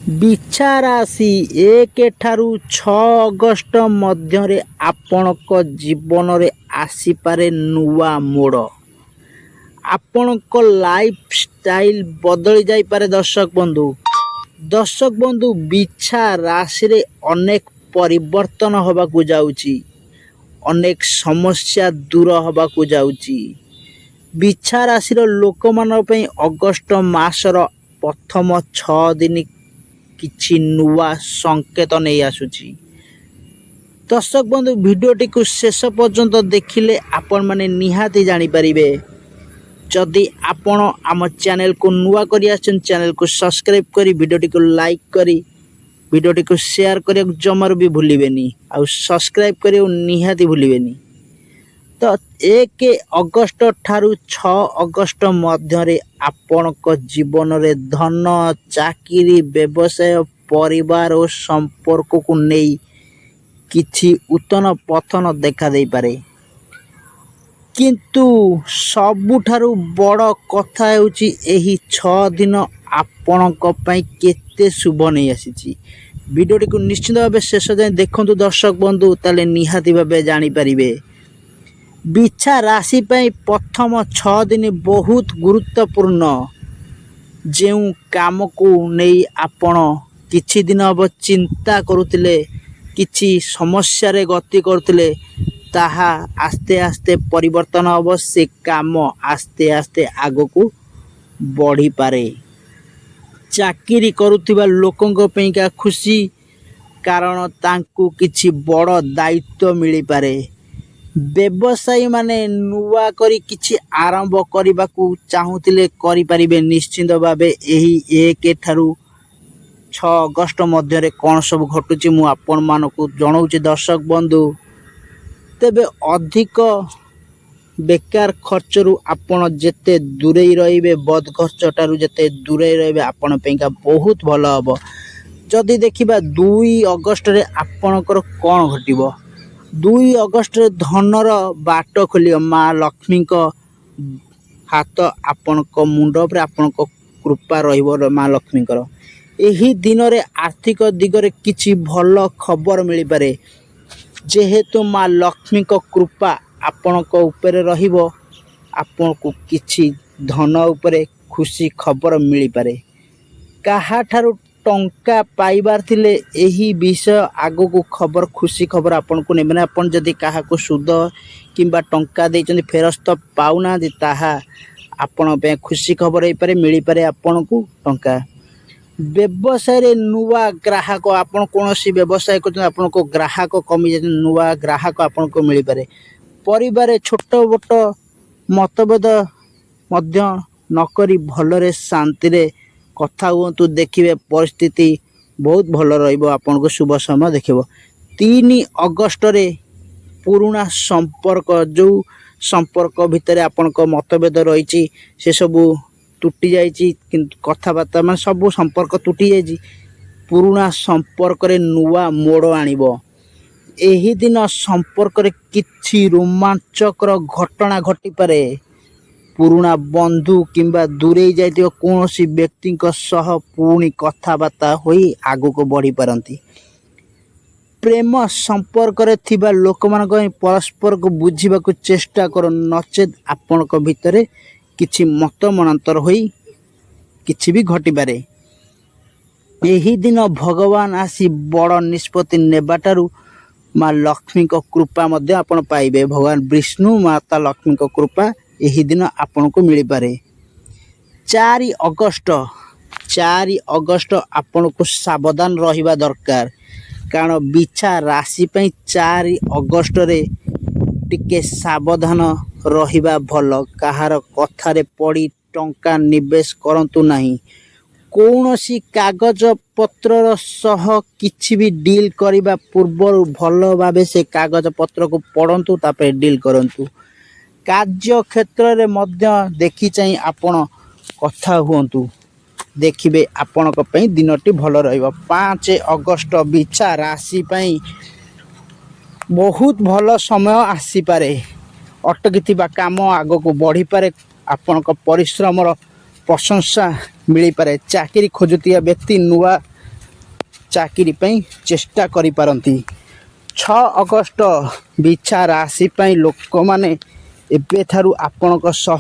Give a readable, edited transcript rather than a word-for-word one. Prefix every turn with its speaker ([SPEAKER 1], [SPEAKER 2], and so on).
[SPEAKER 1] ବିଛା ରାଶି 1 ଠାରୁ 6 ଅଗଷ୍ଟ ମଧ୍ୟରେ ଆପଣଙ୍କ ଜୀବନରେ ଆସିପାରେ ନୂଆ ମୋଡ଼। ଆପଣଙ୍କ ଲାଇଫ୍ ଷ୍ଟାଇଲ୍ ବଦଳି ଯାଇପାରେ। ଦର୍ଶକ ବନ୍ଧୁ, ବିଛା ରାଶିରେ ଅନେକ ପରିବର୍ତ୍ତନ ହେବାକୁ ଯାଉଛି। ଅନେକ ସମସ୍ୟା ଦୂର ହେବାକୁ ଯାଉଛି। ବିଛା ରାଶିର ଲୋକମାନଙ୍କ ପାଇଁ ଅଗଷ୍ଟ ମାସର ପ୍ରଥମ 6 ଦିନ କିଛି ନୂଆ ସଂକେତ ନେଇ ଆସୁଛି। ଦର୍ଶକ ବନ୍ଧୁ, ଭିଡ଼ିଓଟିକୁ ଶେଷ ପର୍ଯ୍ୟନ୍ତ ଦେଖିଲେ ଆପଣମାନେ ନିହାତି ଜାଣିପାରିବେ। ଯଦି ଆପଣ ଆମ ଚ୍ୟାନେଲକୁ ନୂଆ କରି ଆସିଛନ୍ତି, ଚ୍ୟାନେଲକୁ ସବସ୍କ୍ରାଇବ୍ କରି ଭିଡ଼ିଓଟିକୁ ଲାଇକ୍ କରି ଭିଡ଼ିଓଟିକୁ ସେୟାର କରିବାକୁ ଜମାରୁ ବି ଭୁଲିବେନି, ଆଉ ସବସ୍କ୍ରାଇବ୍ କରିବାକୁ ନିହାତି ଭୁଲିବେନି। ତ 1 ଅଗଷ୍ଟ ଠାରୁ 6 ଅଗଷ୍ଟ ମଧ୍ୟରେ ଆପଣଙ୍କ ଜୀବନରେ ଧନ, ଚାକିରି, ବ୍ୟବସାୟ, ପରିବାର ଓ ସମ୍ପର୍କକୁ ନେଇ କିଛି ଉତ୍ତନ ପତନ ଦେଖାଦେଇପାରେ। କିନ୍ତୁ ସବୁଠାରୁ ବଡ଼ କଥା ହେଉଛି ଏହି 6 ଦିନ ଆପଣଙ୍କ ପାଇଁ କେତେ ଶୁଭ ନେଇ ଆସିଛି। ଭିଡ଼ିଓଟିକୁ ନିଶ୍ଚିତ ଭାବେ ଶେଷ ଯାଏଁ ଦେଖନ୍ତୁ ଦର୍ଶକ ବନ୍ଧୁ, ତାହେଲେ ନିହାତି ଭାବେ ଜାଣିପାରିବେ। ବିଛା ରାଶି ପାଇଁ ପ୍ରଥମ 6 ଦିନ ବହୁତ ଗୁରୁତ୍ୱପୂର୍ଣ୍ଣ। ଯେଉଁ କାମକୁ ନେଇ ଆପଣ କିଛି ଦିନ ହେବ ଚିନ୍ତା କରୁଥିଲେ, କିଛି ସମସ୍ୟାରେ ଗତି କରୁଥିଲେ, ତାହା ଆସ୍ତେ ଆସ୍ତେ ପରିବର୍ତ୍ତନ ହେବ। ସେ କାମ ଆସ୍ତେ ଆସ୍ତେ ଆଗକୁ ବଢ଼ିପାରେ। ଚାକିରି କରୁଥିବା ଲୋକଙ୍କ ପାଇଁକା ଖୁସି, କାରଣ ତାଙ୍କୁ କିଛି ବଡ଼ ଦାୟିତ୍ୱ ମିଳିପାରେ। ବ୍ୟବସାୟୀମାନେ ନୂଆ କରି କିଛି ଆରମ୍ଭ କରିବାକୁ ଚାହୁଁଥିଲେ କରିପାରିବେ ନିଶ୍ଚିନ୍ତ ଭାବେ। ଏହି 1 ଠାରୁ 6 ଅଗଷ୍ଟ ମଧ୍ୟରେ କ'ଣ ସବୁ ଘଟୁଛି ମୁଁ ଆପଣମାନଙ୍କୁ ଜଣାଉଛି ଦର୍ଶକ ବନ୍ଧୁ। ତେବେ ଅଧିକ ବେକାର ଖର୍ଚ୍ଚରୁ ଆପଣ ଯେତେ ଦୂରେଇ ରହିବେ, ବଦ ଖର୍ଚ୍ଚଠାରୁ ଯେତେ ଦୂରେଇ ରହିବେ, ଆପଣ ପାଇଁକା ବହୁତ ଭଲ ହେବ। ଯଦି ଦେଖିବା 2 ଅଗଷ୍ଟରେ ଆପଣଙ୍କର କ'ଣ ଘଟିବ। 2 ଅଗଷ୍ଟରେ ଧନର ବାଟ ଖୋଲିବ। ମା ଲକ୍ଷ୍ମୀଙ୍କ ହାତ ଆପଣଙ୍କ ମୁଣ୍ଡ ଉପରେ, ଆପଣଙ୍କ କୃପା ରହିବ ମା ଲକ୍ଷ୍ମୀଙ୍କର। ଏହି ଦିନରେ ଆର୍ଥିକ ଦିଗରେ କିଛି ଭଲ ଖବର ମିଳିପାରେ। ଯେହେତୁ ମା ଲକ୍ଷ୍ମୀଙ୍କ କୃପା ଆପଣଙ୍କ ଉପରେ ରହିବ, ଆପଣଙ୍କୁ କିଛି ଧନ ଉପରେ ଖୁସି ଖବର ମିଳିପାରେ। କାହାଠାରୁ ଟଙ୍କା ପାଇବାର ଥିଲେ ଏହି ବିଷୟ ଆଗକୁ ଖବର, ଖୁସି ଖବର ଆପଣଙ୍କୁ ନେବେ ନା। ଆପଣ ଯଦି କାହାକୁ ସୁଧ କିମ୍ବା ଟଙ୍କା ଦେଇଛନ୍ତି ଫେରସ୍ତ ପାଉନାହାନ୍ତି, ତାହା ଆପଣଙ୍କ ପାଇଁ ଖୁସି ଖବର ହେଇପାରେ, ମିଳିପାରେ ଆପଣଙ୍କୁ ଟଙ୍କା। ବ୍ୟବସାୟରେ ନୂଆ ଗ୍ରାହକ, ଆପଣ କୌଣସି ବ୍ୟବସାୟ କରୁଛନ୍ତି, ଆପଣଙ୍କ ଗ୍ରାହକ କମିଯାଇଛନ୍ତି, ନୂଆ ଗ୍ରାହକ ଆପଣଙ୍କୁ ମିଳିପାରେ। ପରିବାରରେ ଛୋଟ ମୋଟ ମତଭେଦ ମଧ୍ୟ ନକରି ଭଲରେ ଶାନ୍ତିରେ କଥା ହୁଅନ୍ତୁ। ଦେଖିବେ ପରିସ୍ଥିତି ବହୁତ ଭଲ ରହିବ, ଆପଣଙ୍କୁ ଶୁଭ ସମୟ ଦେଖିବ। 3 ଅଗଷ୍ଟରେ ପୁରୁଣା ସମ୍ପର୍କ, ଯେଉଁ ସମ୍ପର୍କ ଭିତରେ ଆପଣଙ୍କ ମତଭେଦ ରହିଛି ସେସବୁ ତୁଟି ଯାଇଛି, କିନ୍ତୁ କଥାବାର୍ତ୍ତା ମାନେ ସବୁ ସମ୍ପର୍କ ତୁଟି ଯାଇଛି। ପୁରୁଣା ସମ୍ପର୍କରେ ନୂଆ ମୋଡ଼ ଆଣିବ। ଏହି ଦିନ ସମ୍ପର୍କରେ କିଛି ରୋମାଞ୍ଚକର ଘଟଣା ଘଟିପାରେ। ପୁରୁଣା ବନ୍ଧୁ କିମ୍ବା ଦୂରେଇ ଯାଇଥିବା କୌଣସି ବ୍ୟକ୍ତିଙ୍କ ସହ ପୁଣି କଥାବାର୍ତ୍ତା ହୋଇ ଆଗକୁ ବଢ଼ିପାରନ୍ତି। ପ୍ରେମ ସମ୍ପର୍କରେ ଥିବା ଲୋକମାନଙ୍କ ପାଇଁ ପରସ୍ପରକୁ ବୁଝିବାକୁ ଚେଷ୍ଟା କର, ନଚେତ୍ ଆପଣଙ୍କ ଭିତରେ କିଛି ମତ ମନାନ୍ତର ହୋଇ କିଛି ବି ଘଟିପାରେ। ଏହି ଦିନ ଭଗବାନ ଆସି ବଡ଼ ନିଷ୍ପତ୍ତି ନେବାଠାରୁ ମା ଲକ୍ଷ୍ମୀଙ୍କ କୃପା ମଧ୍ୟ ଆପଣ ପାଇବେ। ଭଗବାନ ବିଷ୍ଣୁ, ମାତା ଲକ୍ଷ୍ମୀଙ୍କ କୃପା ଏହି ଦିନ ଆପଣଙ୍କୁ ମିଳିପାରେ। 4 ଅଗଷ୍ଟ ଆପଣଙ୍କୁ ସାବଧାନ ରହିବା ଦରକାର, କାରଣ ବିଛା ରାଶି ପାଇଁ 4 ଅଗଷ୍ଟରେ ଟିକେ ସାବଧାନ ରହିବା ଭଲ। କାହାର କଥାରେ ପଡ଼ି ଟଙ୍କା ନିବେଶ କରନ୍ତୁ ନାହିଁ। କୌଣସି କାଗଜପତ୍ରର ସହ କିଛି ବି ଡିଲ୍ କରିବା ପୂର୍ବରୁ ଭଲ ଭାବେ ସେ କାଗଜପତ୍ରକୁ ପଢ଼ନ୍ତୁ, ତାପରେ ଡିଲ୍ କରନ୍ତୁ। କାର୍ଯ୍ୟକ୍ଷେତ୍ରରେ ମଧ୍ୟ ଦେଖିଚାହିଁ ଆପଣ କଥା ହୁଅନ୍ତୁ। ଦେଖିବେ ଆପଣଙ୍କ ପାଇଁ ଦିନଟି ଭଲ ରହିବ। 5 ଅଗଷ୍ଟ ବିଛା ରାଶି ପାଇଁ ବହୁତ ଭଲ ସମୟ ଆସିପାରେ। ଅଟକିଥିବା କାମ ଆଗକୁ ବଢ଼ିପାରେ। ଆପଣଙ୍କ ପରିଶ୍ରମର ପ୍ରଶଂସା ମିଳିପାରେ। ଚାକିରି ଖୋଜୁଥିବା ବ୍ୟକ୍ତି ନୂଆ ଚାକିରି ପାଇଁ ଚେଷ୍ଟା କରିପାରନ୍ତି। 6 ଅଗଷ୍ଟ ବିଛା ରାଶି ପାଇଁ ଲୋକମାନେ ଏବେଠାରୁ ଆପଣଙ୍କ ସହ